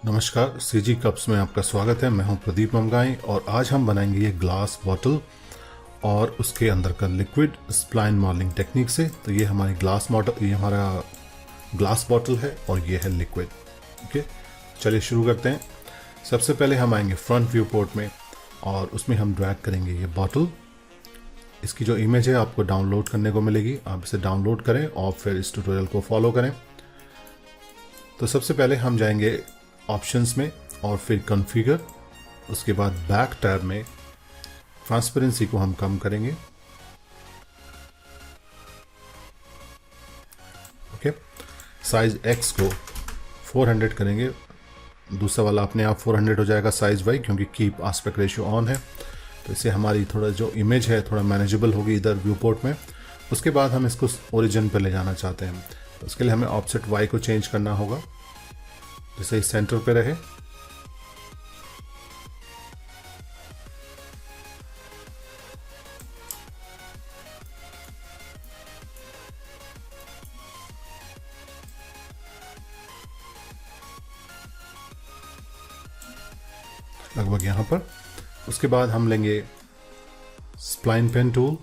नमस्कार, CG cups में आपका स्वागत है। मैं हूं प्रदीप ममगाई और आज हम बनाएंगे ये ग्लास बॉटल और उसके अंदर का लिक्विड स्प्लाइन मॉडलिंग टेक्निक से। तो ये हमारी ग्लास मॉडल, ये हमारा ग्लास बॉटल है और ये है लिक्विड। ओके, चलिए शुरू करते हैं। सबसे पहले हम आएंगे फ्रंट व्यू पोर्ट में और उसमें हम ड्रैग करेंगे ये बॉटल। इसकी जो इमेज है आपको डाउनलोड करने को मिलेगी, आप इसे डाउनलोड करें और फिर इस ट्यूटोरियल को फॉलो करें। तो सबसे पहले हम जाएंगे ऑप्शंस में और फिर कॉन्फ़िगर, उसके बाद बैक टैब में ट्रांसपेरेंसी को हम कम करेंगे। ओके, साइज एक्स को 400 करेंगे, दूसरा वाला अपने आप 400 हो जाएगा साइज वाई, क्योंकि कीप आस्पेक्ट रेशियो ऑन है। तो इससे हमारी थोड़ा जो इमेज है थोड़ा मैनेजेबल होगी इधर व्यू पोर्ट में। उसके बाद हम इसको ओरिजिन पे ले जाना चाहते हैं, तो उसके लिए हमें ऑफसेट वाई को चेंज करना होगा, जैसे ही सेंटर पे रहे। लगभग यहाँ पर। उसके बाद हम लेंगे स्प्लाइन पेन टूल,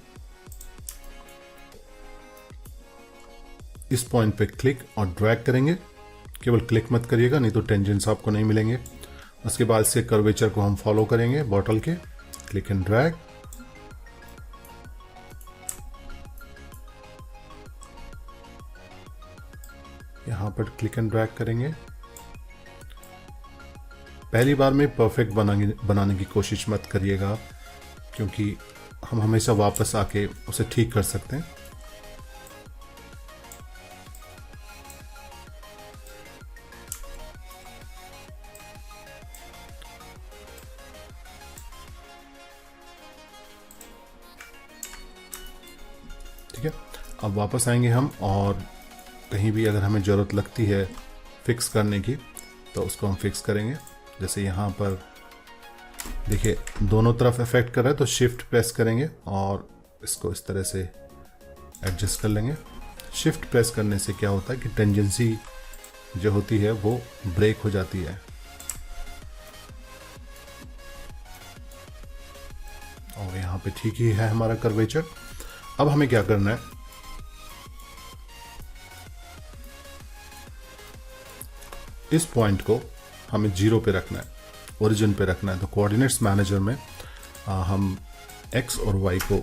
इस पॉइंट पे क्लिक और ड्रैग करेंगे। केवल क्लिक मत करिएगा, नहीं तो टेंजेंट्स आपको नहीं मिलेंगे। उसके बाद से कर्वेचर को हम फॉलो करेंगे बॉटल के, क्लिक एंड ड्रैग। यहाँ पर क्लिक एंड ड्रैग करेंगे। पहली बार में परफेक्ट बनाने की कोशिश मत करिएगा, क्योंकि हम हमेशा वापस आके उसे ठीक कर सकते हैं। ठीक है, अब वापस आएंगे हम और कहीं भी अगर हमें ज़रूरत लगती है फिक्स करने की तो उसको हम फिक्स करेंगे। जैसे यहाँ पर देखिए दोनों तरफ इफेक्ट कर रहा है, तो शिफ्ट प्रेस करेंगे और इसको इस तरह से एडजस्ट कर लेंगे। शिफ्ट प्रेस करने से क्या होता है कि टेंजेंसी जो होती है वो ब्रेक हो जाती है। और यहाँ पे ठीक ही है हमारा कर्वेचर। अब हमें क्या करना है, इस पॉइंट को हमें 0 पे रखना है, ओरिजिन पे रखना है। तो कोऑर्डिनेट्स मैनेजर में हम x और y को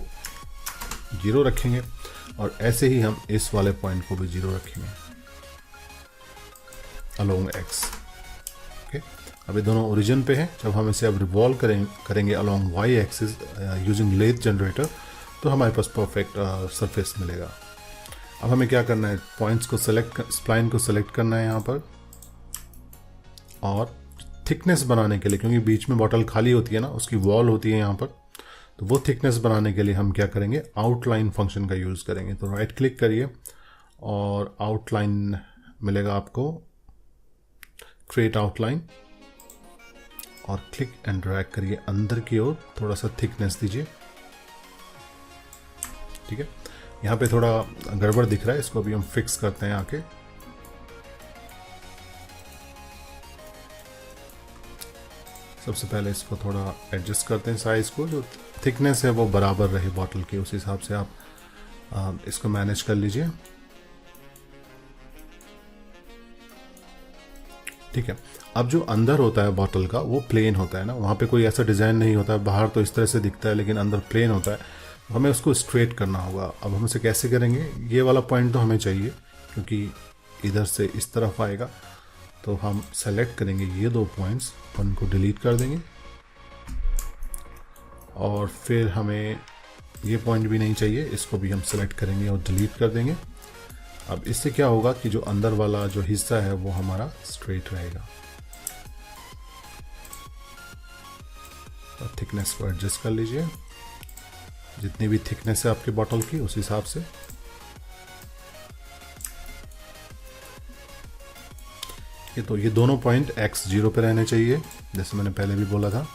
0 रखेंगे और ऐसे ही हम इस वाले पॉइंट को भी 0 रखेंगे अलोंग x। ओके, अब ये दोनों ओरिजिन पे हैं। जब हम इसे अब रिवॉल्व करेंगे along y axis using lathe generator, तो हमारे पास परफेक्ट सरफेस मिलेगा। अब हमें क्या करना है, पॉइंट्स को स्प्लाइन को सेलेक्ट करना है यहाँ पर, और थिकनेस बनाने के लिए, क्योंकि बीच में बॉटल खाली होती है ना, उसकी वॉल होती है यहाँ पर, तो वो थिकनेस बनाने के लिए हम क्या करेंगे, आउटलाइन फंक्शन का यूज़ करेंगे। तो राइट क्लिक करिए और आउटलाइन मिलेगा आपको, क्रिएट आउटलाइन, और क्लिक एंड ड्रैग करिए अंदर की ओर, थोड़ा सा थिकनेस दीजिए। ठीक है, यहाँ पे थोड़ा गड़बड़ दिख रहा है, इसको भी हम फिक्स करते हैं आके। सबसे पहले इसको थोड़ा एडजस्ट करते हैं, साइज को, जो थिकनेस है वो बराबर रहे बॉटल की, उस हिसाब से आप इसको मैनेज कर लीजिए। ठीक है, अब जो अंदर होता है बॉटल का वो प्लेन होता है ना, वहाँ पे कोई ऐसा डिज़ाइन नहीं होता है। बाहर तो इस तरह से दिखता है लेकिन अंदर प्लेन होता है, तो हमें उसको स्ट्रेट करना होगा। अब हम इसे कैसे करेंगे, ये वाला पॉइंट तो हमें चाहिए क्योंकि इधर से इस तरफ आएगा। तो हम सेलेक्ट करेंगे ये 2 पॉइंट्स, उनको डिलीट कर देंगे, और फिर हमें ये पॉइंट भी नहीं चाहिए, इसको भी हम सेलेक्ट करेंगे और डिलीट कर देंगे। अब इससे क्या होगा कि जो अंदर वाला जो हिस्सा है वो हमारा स्ट्रेट रहेगा। और थिकनेस को एडजस्ट कर लीजिए, जितनी भी थिकनेस है आपकी बॉटल की उस हिसाब से। तो ये दोनों पॉइंट x 0 पे रहने चाहिए, जैसे मैंने पहले भी बोला था,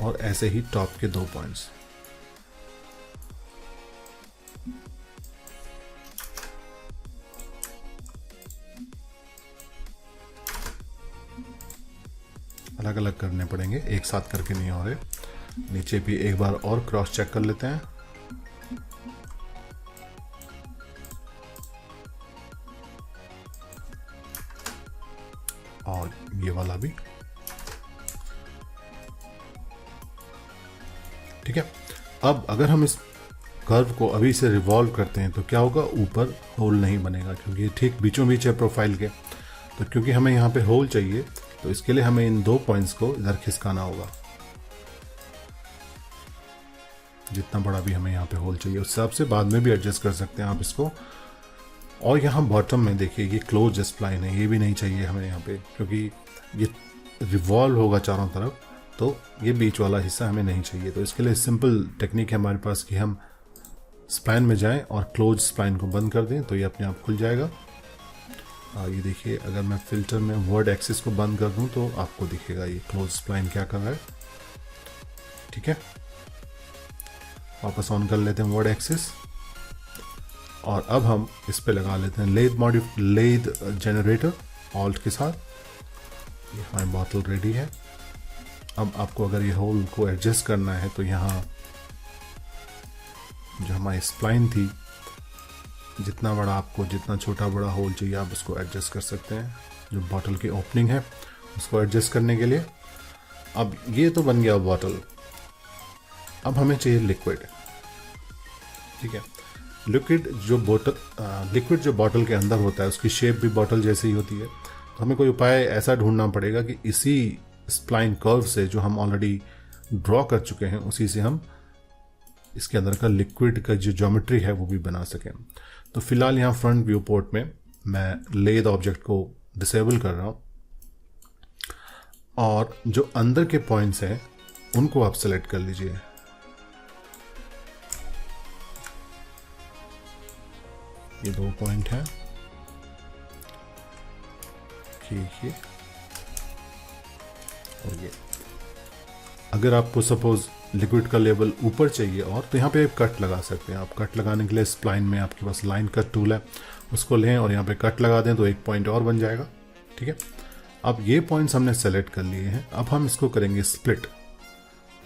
और ऐसे ही टॉप के 2 पॉइंट्स। अलग अलग करने पड़ेंगे, एक साथ करके नहीं हो रहे। नीचे भी एक बार और क्रॉस चेक कर लेते हैं। और ये वाला भी ठीक है। अब अगर हम इस कर्व को अभी से रिवॉल्व करते हैं तो क्या होगा, ऊपर होल नहीं बनेगा क्योंकि ये ठीक बीचों बीच है प्रोफाइल के। तो क्योंकि हमें यहाँ पे होल चाहिए तो इसके लिए हमें इन 2 पॉइंट्स को इधर खिसकाना होगा। जितना बड़ा भी हमें यहाँ पे होल चाहिए उस हिसाब से बाद में भी एडजस्ट कर सकते हैं आप इसको। और यहाँ बॉटम में देखिए ये क्लोज स्प्लाइन है, ये भी नहीं चाहिए हमें यहाँ पे क्योंकि ये रिवॉल्व होगा चारों तरफ, तो ये बीच वाला हिस्सा हमें नहीं चाहिए। तो इसके लिए सिंपल टेक्निक है हमारे पास कि हम स्प्लाइन में जाएं और क्लोज स्प्लाइन को बंद कर दें तो ये अपने आप खुल जाएगा। ये देखिए अगर मैं फिल्टर में वर्ड एक्सिस को बंद कर दूं तो आपको दिखेगा ये क्लोज स्प्लाइन क्या कर रहा है। ठीक है, वापस ऑन कर लेते हैं वर्ड एक्सिस और अब हम इस पे लगा लेते हैं लेद जनरेटर ऑल्ट के साथ। ये हमारी बॉटल रेडी है। अब आपको अगर ये होल को एडजस्ट करना है तो यहाँ जो हमारी स्प्लाइन थी, जितना बड़ा आपको जितना छोटा बड़ा होल चाहिए आप उसको एडजस्ट कर सकते हैं। जो बॉटल की ओपनिंग है उसको एडजस्ट करने के लिए। अब ये तो बन गया बॉटल। अब हमें चाहिए लिक्विड। ठीक है, लिक्विड जो बॉटल के अंदर होता है उसकी शेप भी बॉटल जैसी ही होती है। तो हमें कोई उपाय ऐसा ढूंढना पड़ेगा कि इसी स्प्लाइन कर्व से जो हम ऑलरेडी ड्रॉ कर चुके हैं उसी से हम इसके अंदर का लिक्विड का जो ज्योमेट्री है वो भी बना सकें। तो फिलहाल यहाँ फ्रंट व्यू पोर्ट में मैं लेद ऑब्जेक्ट को डिसेबल कर रहा हूँ और जो अंदर के पॉइंट्स हैं उनको आप सेलेक्ट कर लीजिए। ये 2 पॉइंट हैं, ये और ये। अगर आपको सपोज लिक्विड का लेवल ऊपर चाहिए और तो यहाँ पे कट लगा सकते हैं आप। कट लगाने के लिए स्प्लाइन में आपके पास लाइन कट टूल है, उसको लें और यहाँ पे कट लगा दें तो एक पॉइंट और बन जाएगा। ठीक है, अब ये पॉइंट्स हमने सेलेक्ट कर लिए हैं। अब हम इसको करेंगे स्प्लिट।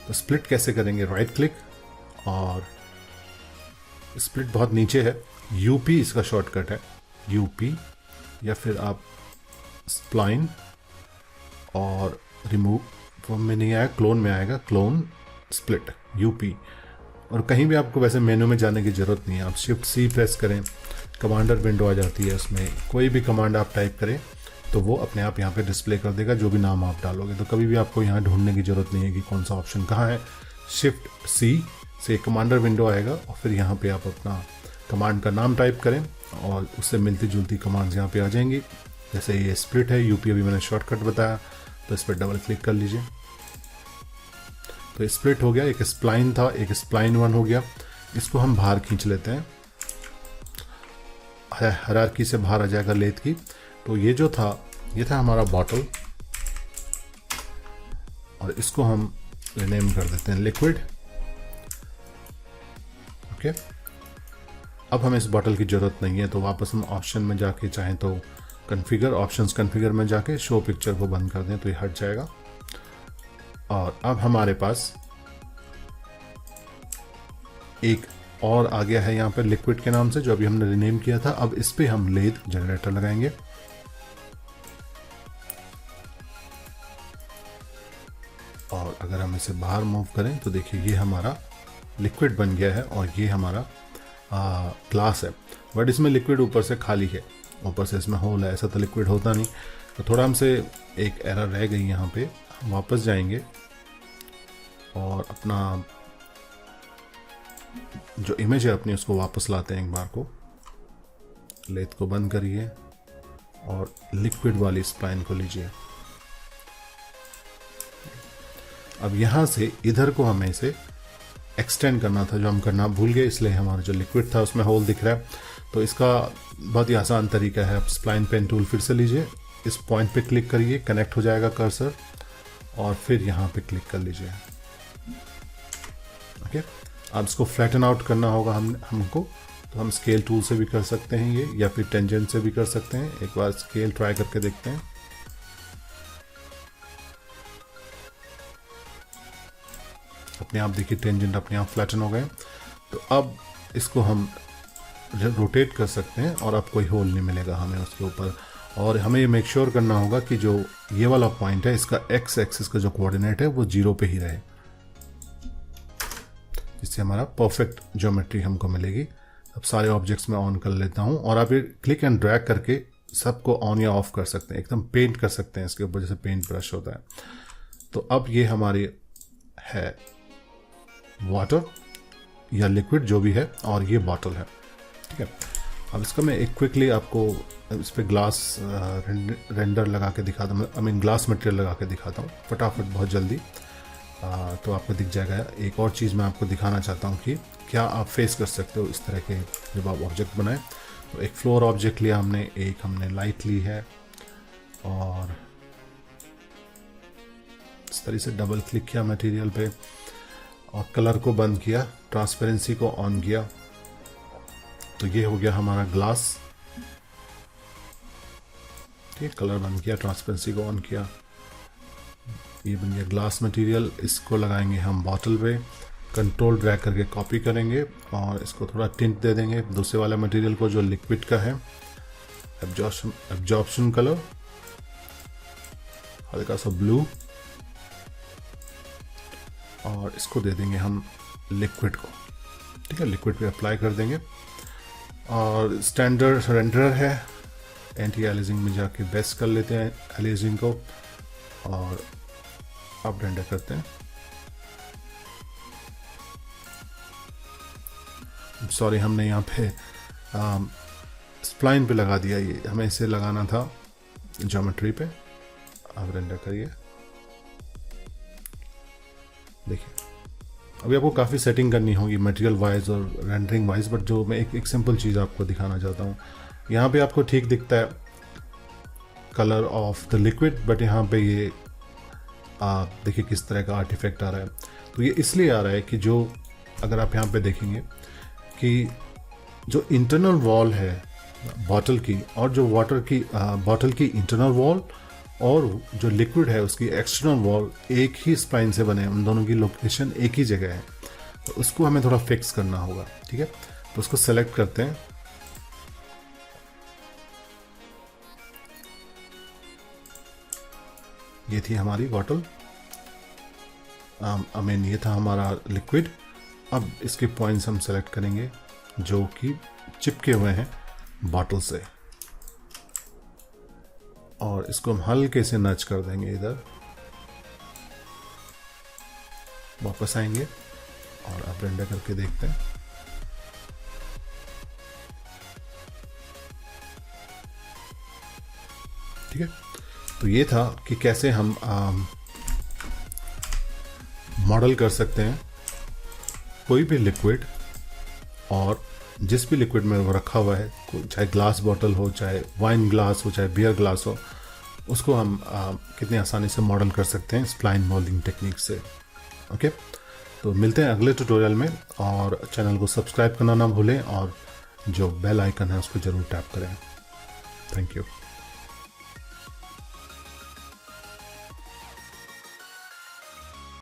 तो स्प्लिट कैसे करेंगे, राइट क्लिक और स्प्लिट बहुत नीचे है, यूपी इसका शॉर्टकट है, यूपी या फिर आप स्प्लाइन और रिमूव में नहीं आया, क्लोन में आएगा, क्लोन स्प्लिट यूपी। और कहीं भी आपको वैसे मेनू में जाने की ज़रूरत नहीं है, आप शिफ्ट सी प्रेस करें, कमांडर विंडो आ जाती है, उसमें कोई भी कमांड आप टाइप करें तो वो अपने आप यहाँ पे डिस्प्ले कर देगा जो भी नाम आप डालोगे। तो कभी भी आपको यहाँ ढूंढने की ज़रूरत नहीं है कि कौन सा ऑप्शन कहाँ है। शिफ्ट सी से कमांडर विंडो आएगा और फिर यहाँ पे आप अपना कमांड का नाम टाइप करें और उससे मिलती जुलती कमांड्स यहाँ पे आ जाएंगी। जैसे ये स्प्लिट है, यूपी अभी मैंने शॉर्टकट बताया, तो इस पर डबल क्लिक कर लीजिए तो स्प्लिट हो गया। एक स्प्लाइन था, एक स्प्लाइन 1 हो गया। इसको हम बाहर खींच लेते हैं, हायरार्की से बाहर आ जाएगा लेथ की। तो ये जो था ये था हमारा बॉटल और इसको हम रिनेम कर देते हैं लिक्विड। ओके, अब हमें इस बॉटल की ज़रूरत नहीं है तो वापस हम ऑप्शन में जाके चाहें तो कॉन्फ़िगर में जाके शो पिक्चर को बंद कर दें तो ये हट जाएगा। और अब हमारे पास एक और आ गया है यहाँ पर लिक्विड के नाम से, जो अभी हमने रिनेम किया था। अब इस पे हम लेद जनरेटर लगाएंगे और अगर हम इसे बाहर मूव करें तो देखिए ये हमारा लिक्विड बन गया है और ये हमारा ग्लास है। बट इसमें लिक्विड ऊपर से खाली है, ऊपर से इसमें होल है, ऐसा तो लिक्विड होता नहीं। तो थोड़ा हमसे एक एरर रह गई यहाँ पे। हम वापस जाएंगे और अपना जो इमेज है अपनी उसको वापस लाते हैं एक बार को। लेथ को बंद करिए और लिक्विड वाली स्प्लाइन को लीजिए। अब यहाँ से इधर को हमें इसे एक्सटेंड करना था, जो हम करना भूल गए, इसलिए हमारा जो लिक्विड था उसमें होल दिख रहा है। तो इसका बहुत ही आसान तरीका है, आप स्प्लाइन पेन टूल फिर से लीजिए, इस पॉइंट पे क्लिक करिए, कनेक्ट हो जाएगा कर्सर और फिर यहाँ पे क्लिक कर लीजिए। ओके, अब इसको फ्लैटन आउट करना होगा हमको, तो हम स्केल टूल से भी कर सकते हैं ये, या फिर टेंजेंट से भी कर सकते हैं। एक बार स्केल ट्राई करके देखते हैं। अपने आप देखिए टेंजेंट अपने आप फ्लैटन हो गए। तो अब इसको हम रोटेट कर सकते हैं और अब कोई होल नहीं मिलेगा हमें उसके ऊपर। और हमें ये मेक श्योर करना होगा कि जो ये वाला पॉइंट है इसका एक्स एक्सिस का जो कोऑर्डिनेट है वो 0 पे ही रहे, जिससे हमारा परफेक्ट ज्योमेट्री हमको मिलेगी। अब सारे ऑब्जेक्ट्स में ऑन कर लेता हूँ और आप ये क्लिक एंड ड्रैग करके सबको ऑन या ऑफ कर सकते हैं, एकदम पेंट कर सकते हैं इसके ऊपर जैसे पेंट ब्रश होता है। तो अब ये हमारी है वाटर या लिक्विड जो भी है, और ये बॉटल है, ठीक है। अब इसका मैं एक क्विकली आपको इस पर ग्लास रेंडर लगा के दिखाता हूँ, आई मीन ग्लास मटेरियल लगा के दिखाता हूँ फटाफट बहुत जल्दी, तो आपको दिख जाएगा। एक और चीज़ मैं आपको दिखाना चाहता हूँ कि क्या आप फेस कर सकते हो इस तरह के जब आप ऑब्जेक्ट बनाएं। तो एक फ्लोर ऑब्जेक्ट लिया हमने, एक हमने लाइट ली है, और इस तरह से डबल क्लिक किया मटेरियल पे और कलर को बंद किया, ट्रांसपेरेंसी को ऑन किया, तो ये हो गया हमारा ग्लास। ठीक, कलर बंद किया, ट्रांसपेरेंसी को ऑन किया, ये बन गया ग्लास मटेरियल। इसको लगाएंगे हम बॉटल पे, कंट्रोल ड्रैग करके कॉपी करेंगे और इसको थोड़ा टिंट दे देंगे दूसरे वाले मटेरियल को जो लिक्विड का है, एब्जॉर्प्शन कलर हल्का सा ब्लू, और इसको दे देंगे हम लिक्विड को, ठीक है। लिक्विड पे अप्लाई कर देंगे और स्टैंडर्ड रेंडर है, एंटी एलिजिंग में जाके बेस्ट कर लेते हैं एलिजिंग को और अब रेंडर करते हैं। सॉरी, हमने यहाँ पे स्प्लाइन पे लगा दिया, ये हमें इसे लगाना था ज्योमेट्री पे। अब रेंडर करिए, देखिए अभी आपको काफ़ी सेटिंग करनी होगी मटेरियल वाइज और रेंडरिंग वाइज, बट जो मैं एक सिंपल चीज़ आपको दिखाना चाहता हूँ। यहाँ पे आपको ठीक दिखता है colour of the liquid, but यहाँ पे ये आप देखिए किस तरह का आर्टिफैक्ट आ रहा है। तो ये इसलिए आ रहा है कि जो अगर आप यहाँ पे देखेंगे कि जो इंटरनल वॉल है बॉटल की और जो वाटर की बॉटल की इंटरनल वॉल और जो लिक्विड है उसकी एक्सटर्नल वॉल एक ही स्प्लाइन से बने हैं, उन दोनों की लोकेशन एक ही जगह है। तो उसको हमें थोड़ा फिक्स करना होगा, ठीक है। तो उसको सेलेक्ट करते हैं, ये थी हमारी बॉटल, आई मीन ये था हमारा लिक्विड। अब इसके पॉइंट्स हम सेलेक्ट करेंगे जो कि चिपके हुए हैं बॉटल से, और इसको हम हल्के से नच कर देंगे इधर, वापस आएंगे और अब रेंडर करके देखते हैं। ठीक है, तो ये था कि कैसे हम मॉडल कर सकते हैं कोई भी लिक्विड, और जिस भी लिक्विड में वो रखा हुआ है, चाहे ग्लास बॉटल हो, चाहे वाइन ग्लास हो, चाहे बियर ग्लास हो, उसको हम कितनी आसानी से मॉडल कर सकते हैं स्प्लाइन मोल्डिंग टेक्निक से। ओके, तो मिलते हैं अगले ट्यूटोरियल में, और चैनल को सब्सक्राइब करना ना भूलें और जो बेल आइकन है उसको ज़रूर टैप करें। Thank you.